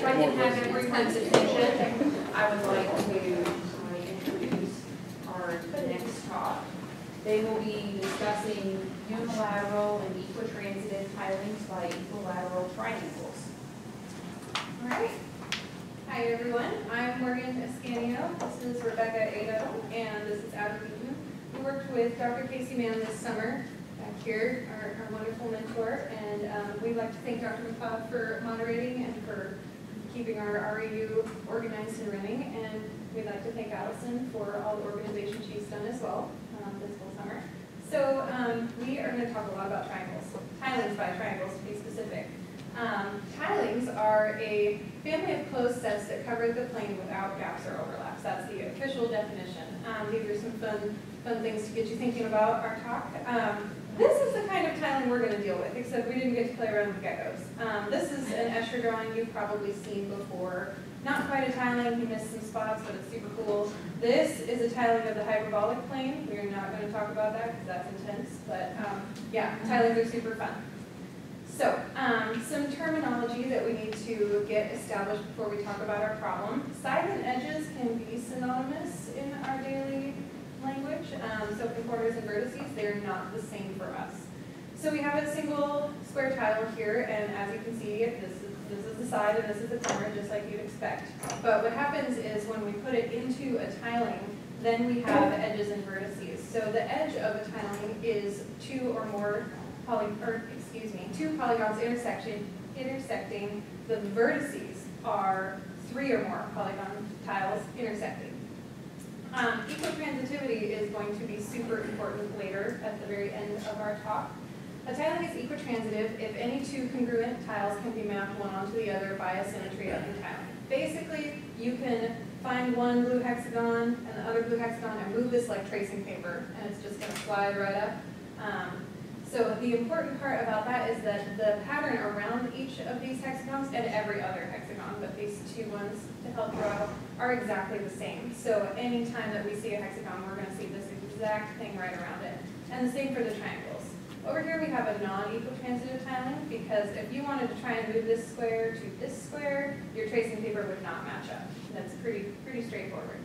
I can have everyone's attention, I would like to introduce our next talk. They will be discussing unilateral and equitransitive tilings by equilateral triangles. All right. Hi everyone, I'm Morgan Ascanio. This is Rebekah, Aduddell, and this is Deaton. We worked with Dr. Casey Mann this summer back here, our wonderful mentor, and we'd like to thank Dr. McLeod for moderating and for keeping our REU organized and running, and we'd like to thank Allison for all the organization she's done as well this whole summer. So we are going to talk a lot about triangles, tilings by triangles to be specific. Tilings are a family of closed sets that cover the plane without gaps or overlaps. That's the official definition. These are some fun things to get you thinking about our talk. This is the kind of tiling we're going to deal with, except we didn't get to play around with geckos. This is an Escher drawing you've probably seen before. Not quite a tiling, he missed some spots, but it's super cool. This is a tiling of the hyperbolic plane. We're not going to talk about that because that's intense, but yeah, tilings are super fun. So, some terminology that we need to get established before we talk about our problem. Sides and edges can be synonymous in our daily language. So conformers and vertices, they're not the same for us. So we have a single square tile here, and as you can see, this is the side and this is the corner, just like you'd expect. But what happens is when we put it into a tiling, then we have edges and vertices. So the edge of a tiling is two polygons intersecting. The vertices are three or more polygon tiles intersecting. Equitransitivity is going to be super important later at the very end of our talk. A tiling is equitransitive if any two congruent tiles can be mapped one onto the other by a symmetry of the tiling. Basically, you can find one blue hexagon and the other blue hexagon and move this like tracing paper, and it's just going to slide right up. So the important part about that is that the pattern around each of these hexagons and every other hexagon, but these two ones to help you out, are exactly the same. So any time that we see a hexagon, we're going to see this exact thing right around it. And the same for the triangles. Over here we have a non-equitransitive tiling, because if you wanted to try and move this square to this square, your tracing paper would not match up. That's pretty straightforward.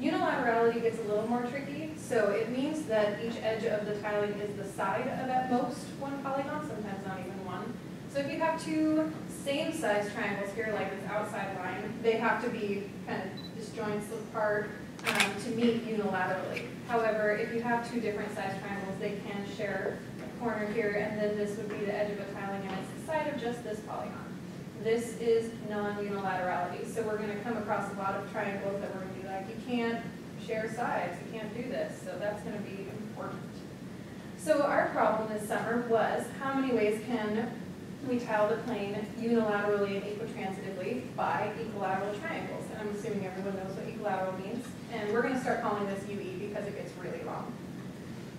Unilaterality gets a little more tricky, so it means that each edge of the tiling is the side of at most one polygon, sometimes not even one. So if you have two same size triangles here, like this outside line, they have to be kind of disjoints apart to meet unilaterally. However, if you have two different size triangles, they can share a corner here, and then this would be the edge of a tiling, and it's the side of just this polygon. This is non-unilaterality, so we're going to come across a lot of triangles that we're going to be like, you can't share sides, you can't do this, so that's going to be important. So our problem this summer was, how many ways can we tile the plane unilaterally and equitransitively by equilateral triangles? And I'm assuming everyone knows what equilateral means, and we're going to start calling this UE because it gets really long.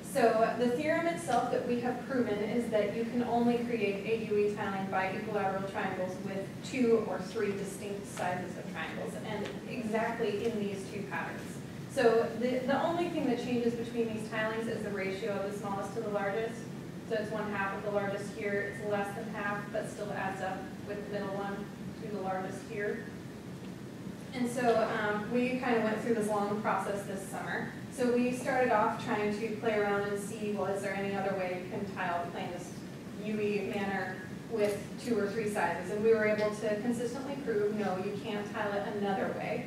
So the theorem itself that we have proven is that you can only create a UE tiling by equilateral triangles with two or three distinct sizes of triangles, and exactly in these two patterns. So the only thing that changes between these tilings is the ratio of the smallest to the largest. So it's 1/2 of the largest here, it's less than half, but still adds up with the middle one to the largest here. And so we kind of went through this long process this summer. So we started off trying to play around and see, well, is there any other way you can tile the plane this UE manner with two or three sizes? And we were able to consistently prove, no, you can't tile it another way.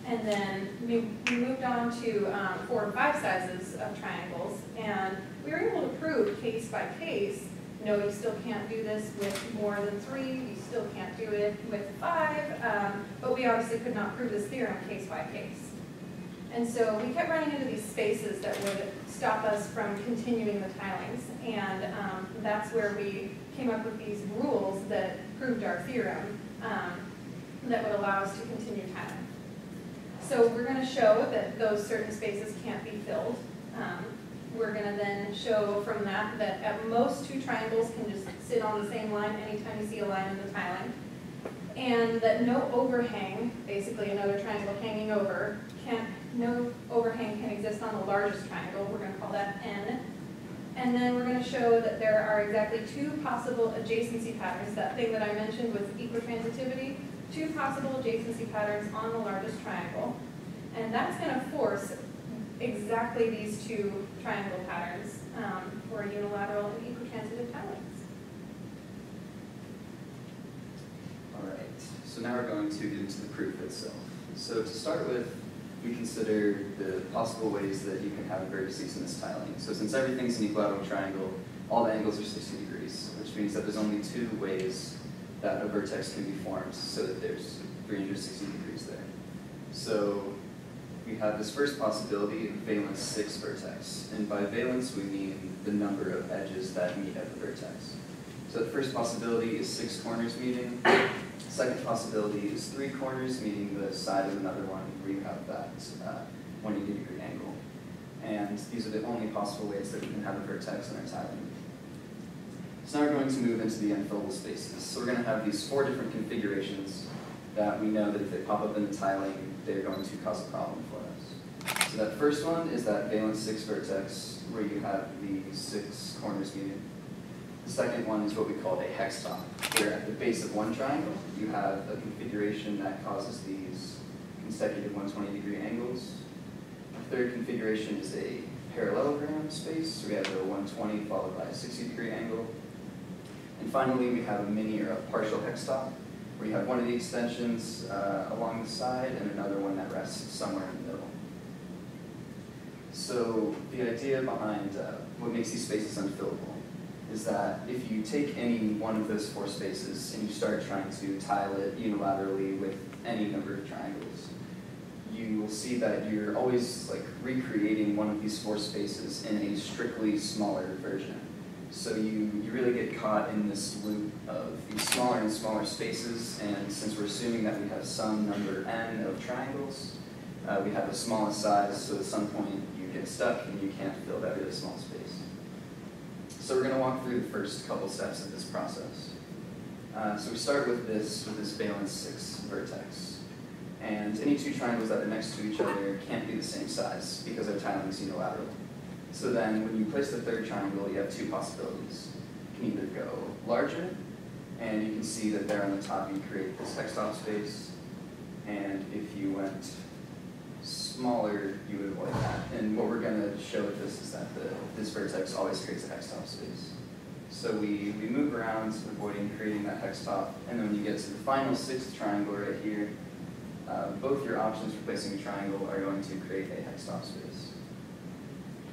And then we moved on to 4 and 5 sizes of triangles, and we were able to prove case by case, no, you still can't do this with more than 3, you still can't do it with 5, but we obviously could not prove this theorem case by case. And so we kept running into these spaces that would stop us from continuing the tilings, and that's where we came up with these rules that proved our theorem that would allow us to continue tiling. So we're going to show that those certain spaces can't be filled. We're going to then show from that that at most 2 triangles can just sit on the same line anytime you see a line in the tiling, and that no overhang, basically another triangle hanging over, no overhang can exist on the largest triangle. We're going to call that N. And then we're going to show that there are exactly 2 possible adjacency patterns. That thing that I mentioned with equitransitivity, two possible adjacency patterns on the largest triangle, and that's going to force exactly these two triangle patterns for unilateral and equitransitive tilings. All right, so now we're going to get into the proof itself. So to start with, we consider the possible ways that you can have vertices in this tiling. So since everything's an equilateral triangle, all the angles are 60 degrees, which means that there's only two ways that a vertex can be formed so that there's 360 degrees there. So we have this first possibility of valence 6 vertex. And by valence, we mean the number of edges that meet at the vertex. So the first possibility is 6 corners meeting. Second possibility is 3 corners meeting the side of another one where you have that 180 degree angle. And these are the only possible ways that we can have a vertex in our tiling. So now we're going to move into the unfillable spaces. So we're going to have these 4 different configurations that we know that if they pop up in the tiling, they're going to cause a problem for us. So that first one is that valence 6 vertex where you have the 6 corners meeting. The second one is what we call a hex top, where at the base of one triangle, you have a configuration that causes these consecutive 120 degree angles. The third configuration is a parallelogram space, so we have a 120 followed by a 60 degree angle. And finally, we have a mini or a partial hex top, where you have one of the extensions along the side and another one that rests somewhere in the middle. So the idea behind what makes these spaces unfillable is that if you take any one of those 4 spaces and you start trying to tile it unilaterally with any number of triangles, you will see that you're always like recreating one of these 4 spaces in a strictly smaller version. So you really get caught in this loop of these smaller and smaller spaces, and since we're assuming that we have some number n of triangles, we have the smallest size, so at some point you get stuck and you can't fill that really small space. So we're going to walk through the first couple steps of this process. So we start with this valence 6 vertex. And any 2 triangles that are next to each other can't be the same size because our tiling is unilateral. So then when you place the third triangle, you have 2 possibilities. You can either go larger, and you can see that there on the top you create this hex top space. And if you went smaller, you would avoid that. And what we're going to show with this is that this vertex always creates a hex top space. So we move around, avoiding creating that hex top. And then when you get to the final 6th triangle right here, both your options for placing a triangle are going to create a hex top space.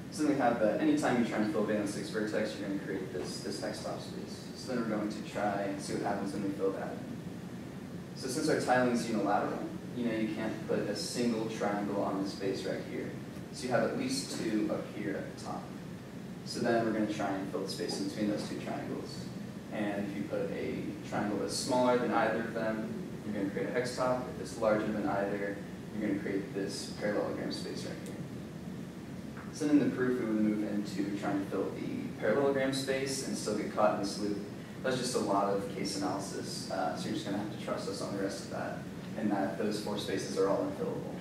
So then we have that anytime you try and fill valence 6 vertex, you're going to create this hex top space. So then we're going to try and see what happens when we fill that in. So since our tiling is unilateral, you can't put a single triangle on this space right here. So you have at least 2 up here at the top. So then we're going to try and fill the space in between those 2 triangles. And if you put a triangle that's smaller than either of them, you're going to create a hex top. If it's larger than either, you're going to create this parallelogram space right here. So then in the proof, we would move into trying to fill the parallelogram space and still get caught in this loop. That's just a lot of case analysis, so you're just going to have to trust us on the rest of that, and that those 4 spaces are all unfillable.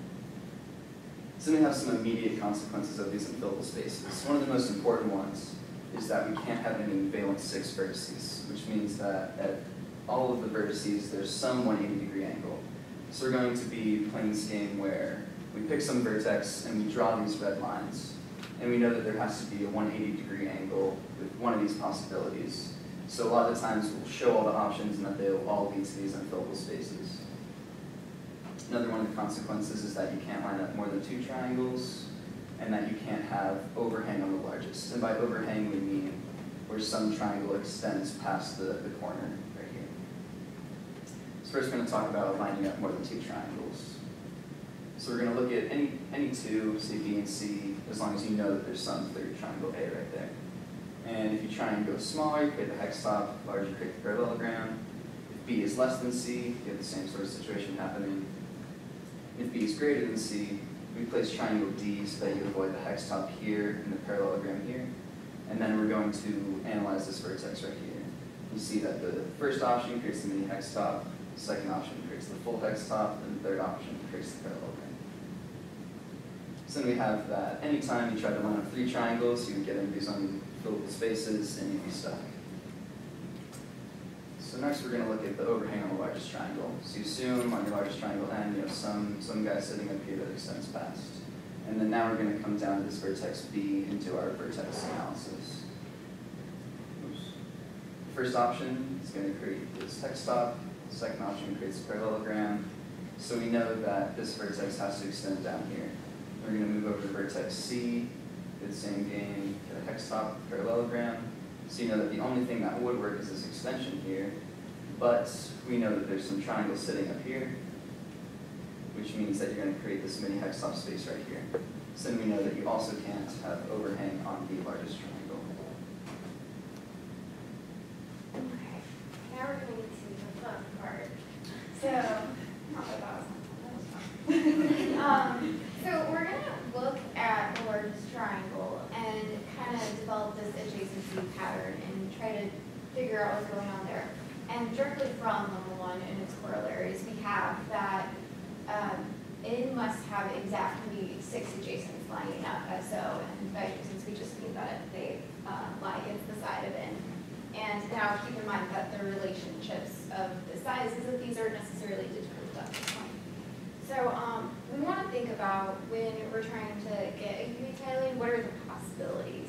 So then we have some immediate consequences of these unfillable spaces. One of the most important ones is that we can't have any valence 6 vertices, which means that at all of the vertices, there's some 180 degree angle. So we're going to be playing this game where we pick some vertex and we draw these red lines. And we know that there has to be a 180 degree angle with one of these possibilities. So a lot of the times we'll show all the options and that they'll all lead to these unfillable spaces. Another one of the consequences is that you can't line up more than 2 triangles, and that you can't have overhang on the largest. And by overhang we mean where some triangle extends past the corner right here. So first we're going to talk about lining up more than 2 triangles. So we're going to look at any 2, say B and C, as long as you know that there's some third triangle A right there. And if you try and go smaller, you create the hex top, larger, create the parallelogram. If B is less than C, you have the same sort of situation happening. If B is greater than C, we place triangle D so that you avoid the hex top here and the parallelogram here. And then we're going to analyze this vertex right here. You see that the first option creates the mini hex top, the second option creates the full hex top, and the third option creates the parallelogram. So then we have that anytime you try to line up 3 triangles, you would get into these unfillable spaces and you'd be stuck. So So next we're going to look at the overhang on the largest triangle. So you assume on your largest triangle n, you have some guy sitting up here that extends past. And then now we're going to come down to this vertex B into our vertex analysis. Oops. First option is going to create this text stop. The second option creates a parallelogram. So we know that this vertex has to extend down here. We're going to move over to vertex C, do the same game, get a hex top, parallelogram. So you know that the only thing that would work is this extension here, but we know that there's some triangles sitting up here, which means that you're going to create this mini hex top space right here. So then we know that you also can't have overhang on the largest triangle. Okay, now we're going to the fun part. So, not that was fun. So we're going to look at the largest triangle and kind of develop this adjacency pattern and try to figure out what's going on there. And directly from number one and its corollaries, we have that it must have exactly 6 adjacents lining up as so, and by adjacents we just mean that they lie against the side of n. And now keep in mind that the relationships of the sizes of these are necessarily determined at this point. So we want to think about when we're trying to get a UV tiling, what are the possibilities?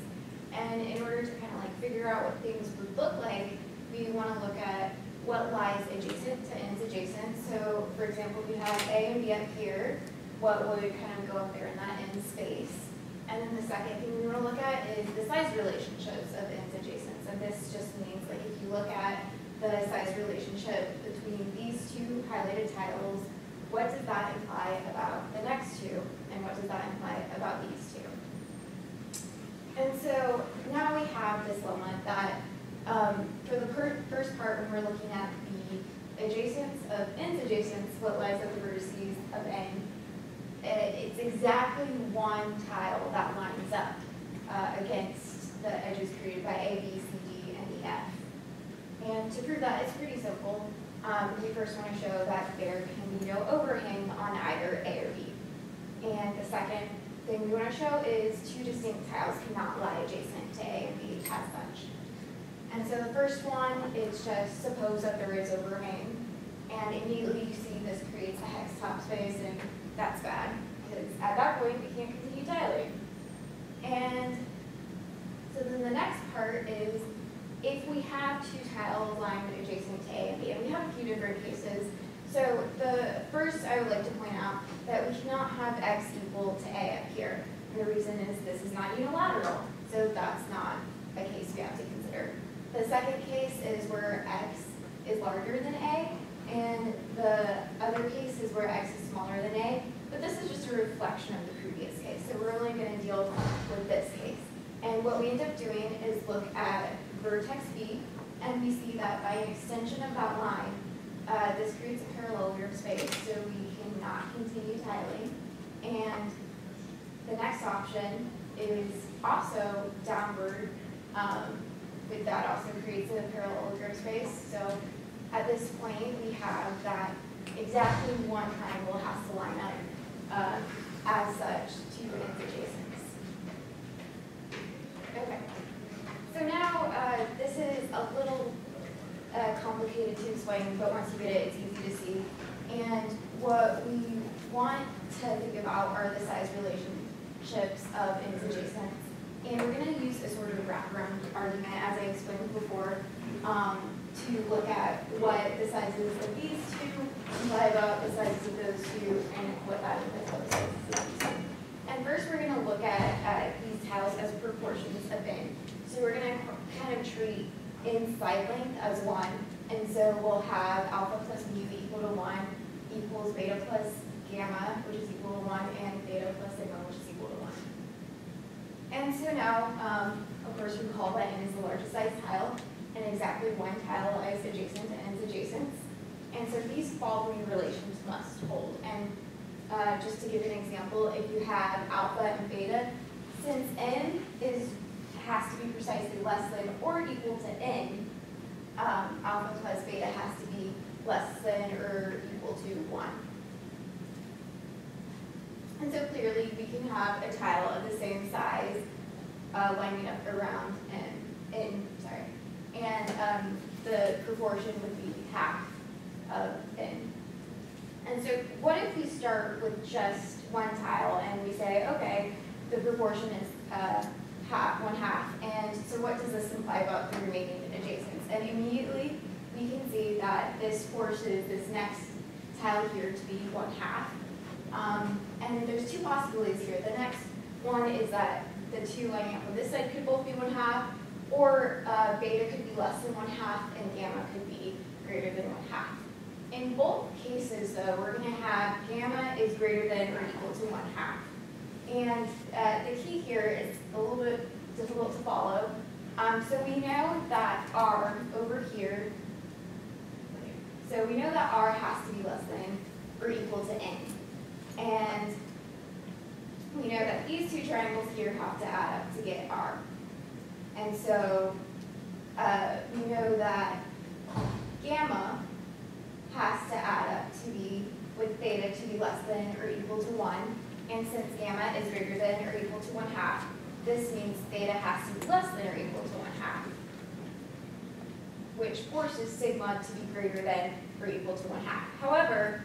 And in order to kind of like figure out what things would look like, we want to look at what lies adjacent to n's adjacent. So for example, we have A and B up here, what would kind of go up there in that n space. And then the second thing we want to look at is the size relationships of n's adjacents. And this just means like if you look at the size relationship between these two highlighted tiles, what does that imply about the next two? And what does that imply about these two? And so now we have this lemma that for the first part, when we're looking at the adjacents of n's adjacents, what lies at the vertices of n, it's exactly one tile that lines up against the edges created by A, B, C, D, and the F. And to prove that, it's pretty simple. We first want to show that there can be no overhang on either A or B. And the second thing we want to show is 2 distinct tiles cannot lie adjacent to A and B as such. And so the first one is just suppose that there is overhang, and immediately you see this creates a hex top space, and that's bad, because at that point we can't continue tiling. And so then the next part is, if we have 2 tiles lying adjacent to A and B, and we have a few different cases. So the first I would like to point out that we cannot have x equal to A up here. And the reason is this is not unilateral, so that's not a case we have to consider. The second case is where x is larger than A, and the other case is where x is smaller than A, but this is just a reflection of the previous case, so we're only going to deal with this case. And what we end up doing is look at vertex B, and we see that by an extension of that line, this creates a parallelogram space, so we cannot continue tiling. And the next option is also downward, but that also creates a parallelogram space. So at this point, we have that exactly one triangle has to line up as such to its adjacents. Okay. So now this is a little complicated to explain, but once you get it, it's easy to see. And what we want to think about are the size relationships of its adjacents. And we're going to use a sort of wraparound argument, as I explained before, to look at what the sizes of these two imply about the sizes of those two, and what that implies about the sizes of these two. And first, we're going to look at these tiles as proportions of n. So we're going to kind of treat in side length as 1, and so we'll have alpha plus mu equal to 1 equals beta plus gamma, which is equal to 1, and beta plus sigma, which is equal to 1. And so now, of course, recall that n is the largest size tile, and exactly one tile is adjacent to n's adjacents. And so these following relations must hold. And just to give an example, if you have alpha and beta, since n has to be precisely less than or equal to n, alpha plus beta has to be less than or equal to 1. And so clearly we can have a tile of the same size lining up around and the proportion would be half of n. And so what if we start with just one tile and we say, okay, the proportion is one half, and so what does this imply about the remaining adjacents? And immediately we can see that this forces this next tile here to be 1/2. And there's two possibilities here. The next one is that the two lining up on this side could both be 1/2, or beta could be less than 1/2 and gamma could be greater than 1/2. In both cases, though, we're going to have gamma is greater than or equal to 1/2. And the key here is a little bit difficult to follow. So we know that R over here, so we know that R has to be less than or equal to n. And we know that these two triangles here have to add up to get R. And so we know that gamma has to add up to be, with beta to be less than or equal to 1. And since gamma is greater than or equal to 1/2, this means beta has to be less than or equal to 1/2, which forces sigma to be greater than or equal to 1/2. However,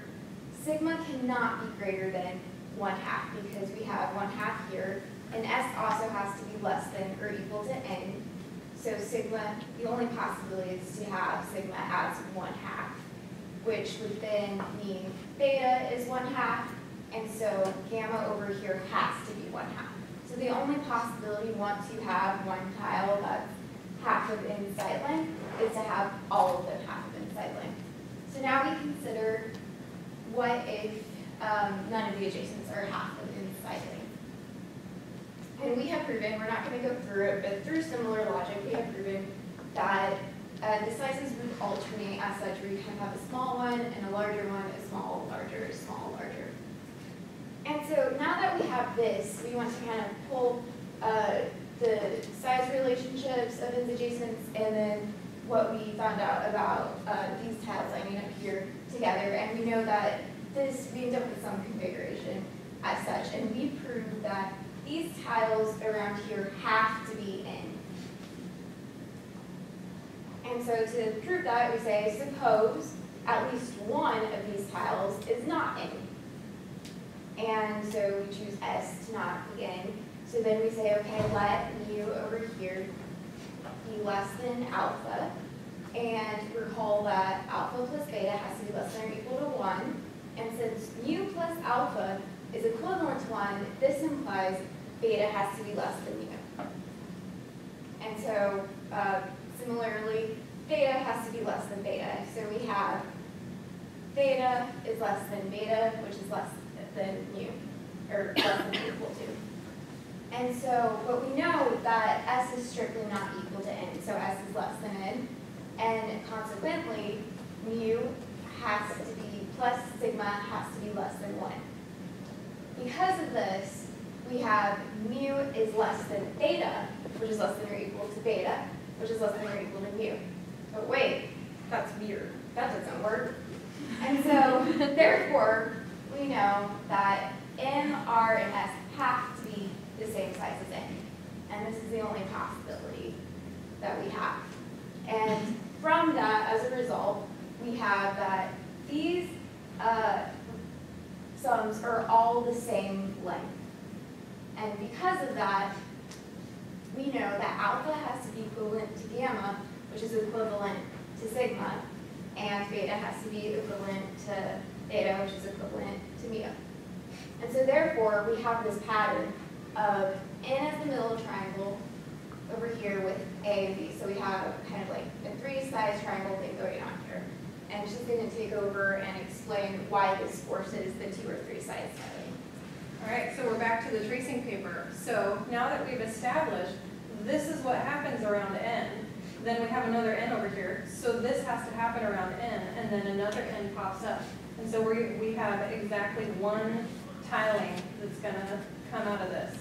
sigma cannot be greater than 1/2 because we have 1/2 here, and S also has to be less than or equal to n. So sigma, the only possibility is to have sigma as 1/2, which would then mean beta is 1/2, and so gamma over here has to be 1/2. So the only possibility once you have one tile that's half of n side length is to have all of them half of n side length. So now we consider what if none of the adjacents are half of n side length. And we have proven, we're not going to go through it, but through similar logic, we have proven that the sizes would alternate as such, where you kind of have a small one and a larger one, a small, larger, small, larger. And so now that we have this, we want to kind of pull the size relationships of its adjacents and then what we found out about these tiles lining up here together. And we know that we end up with some configuration as such. And we proved that these tiles around here have to be n. And so to prove that, we say, suppose at least one of these tiles is not n. And so we choose S to not be n. So then we say, okay, let mu over here be less than alpha. And recall that alpha plus beta has to be less than or equal to 1. And since mu plus alpha is equivalent to 1, this implies beta has to be less than mu. And so similarly, beta has to be less than beta. So we have beta is less than beta, which is less than mu, or less than or equal to. And so, but we know that S is strictly not equal to n, so S is less than n, and consequently, mu has to be, plus sigma has to be less than 1. Because of this, we have mu is less than beta, which is less than or equal to beta, which is less than or equal to mu. But wait, that's weird. That doesn't work. And so, therefore, we know that n, R, and S have to be the same size as n. And this is the only possibility that we have. And from that, as a result, we have that these sums are all the same length. And because of that, we know that alpha has to be equivalent to gamma, which is equivalent to sigma, and beta has to be equivalent to beta, which is equivalent to mu. And so therefore, we have this pattern of n as the middle triangle over here with A and B. So we have kind of like a three-sided triangle thing going on here. And she's going to take over and explain why this forces the two or three sides together. All right, so we're back to the tracing paper. So now that we've established this is what happens around n, then we have another n over here. So this has to happen around n, and then another n pops up. And so we have exactly one tiling that's going to come out of this,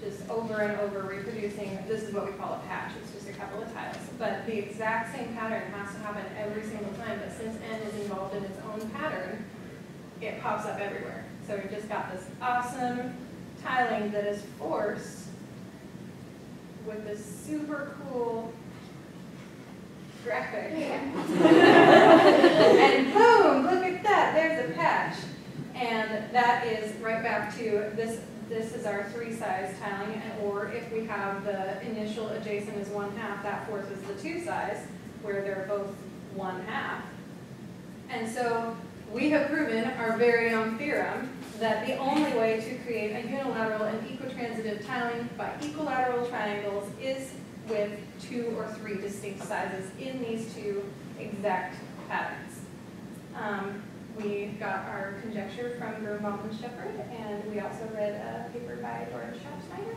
just over and over reproducing. This is what we call a patch. It's just a couple of tiles. But the exact same pattern has to happen every single time. But since n is involved in its own pattern, it pops up everywhere. So we've just got this awesome tiling that is forced with this super cool graphic. And boom, look at that, there's a patch. And that is right back to this is our 3-size tiling, or if we have the initial adjacent as 1/2, that forces the 2-size, where they're both 1/2. And so we have proven our very own theorem that the only way to create a unilateral and equitransitive tiling by equilateral triangles is with 2 or 3 distinct sizes in these 2 exact patterns. We got our conjecture from Birnbaum and Shepard, and we also read a paper by Dora Schaffsteiner.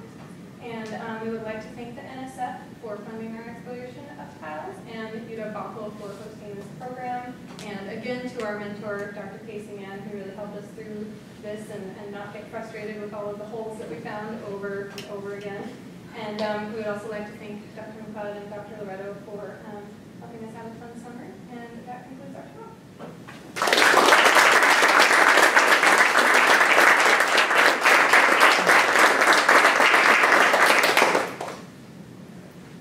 And we would like to thank the NSF for funding our exploration of tiles, and UW-Bothell for hosting this program. And again, to our mentor, Dr. Casey Mann, who really helped us through this and not get frustrated with all of the holes that we found over and over again. And we would also like to thank Dr. McLeod and Dr. Loretto for helping us have a fun summer. And that concludes our talk.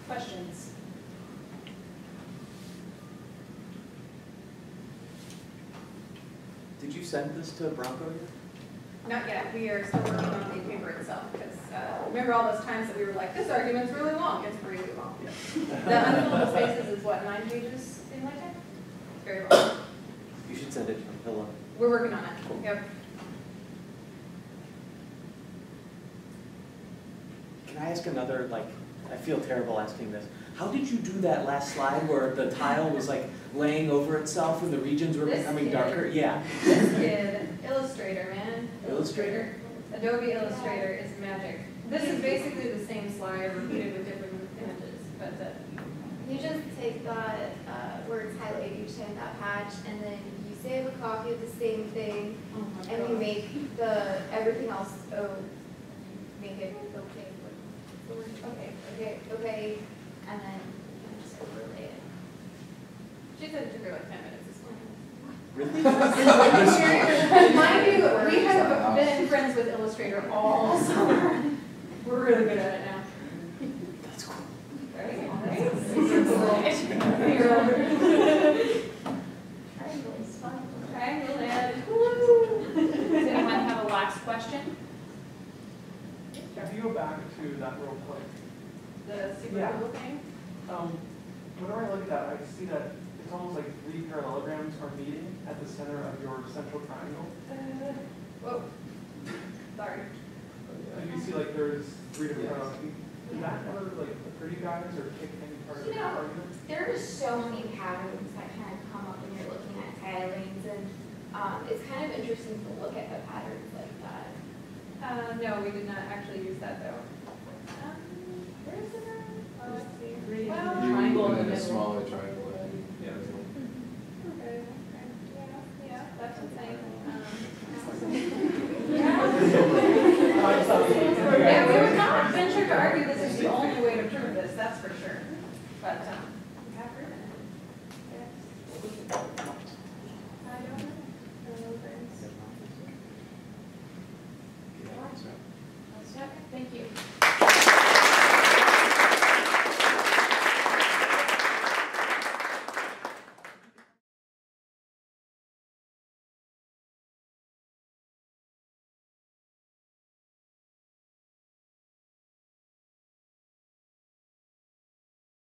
Questions? Did you send this to Bronco yet? Not yet. We are still working on the paper itself because remember all those times that we were like, this argument's really long. It's really long. Yeah. The unfillable spaces is what, 9 pages in my time? It's very long. You should send it to Hilla. We're working on it. Cool. Yep. Can I ask another, like, I feel terrible asking this. How did you do that last slide where the tile was like laying over itself and the regions were This becoming kid. darker? Yeah. This kid, Illustrator, man. Illustrator? Adobe Illustrator is magic. This is basically the same slide repeated with different images, but You just take that where it's highlighted each time that patch, and then you save a copy of the same thing, and you make the everything else make it okay, and then you just overlay it. she said it took her like 10 minutes this morning. Really? Mind you, we have been friends with Illustrator all summer. We're really good at it now. That's cool. Right? Triangle is fun. Triangle and Does anyone have a last question? If you go back to that real quick, the super Yeah. cool thing. whenever I look at that, I see that it's almost like 3 parallelograms are meeting at the center of your central triangle. Whoa. Sorry. And you see like there's 3 different parallelograms. Did that ever like occur to you guys or kick any part of the argument? There are so many patterns that kind of come up when you're looking at tilings, and it's kind of interesting to look at the patterns like that. No, we did not actually use that though. Where is it? Oh, let's see. Well, triangle in the middle. Smaller triangle. Yeah. Okay. Yeah, that's insane. Yeah, we would not venture to argue this is the only way to prove this, that's for sure. But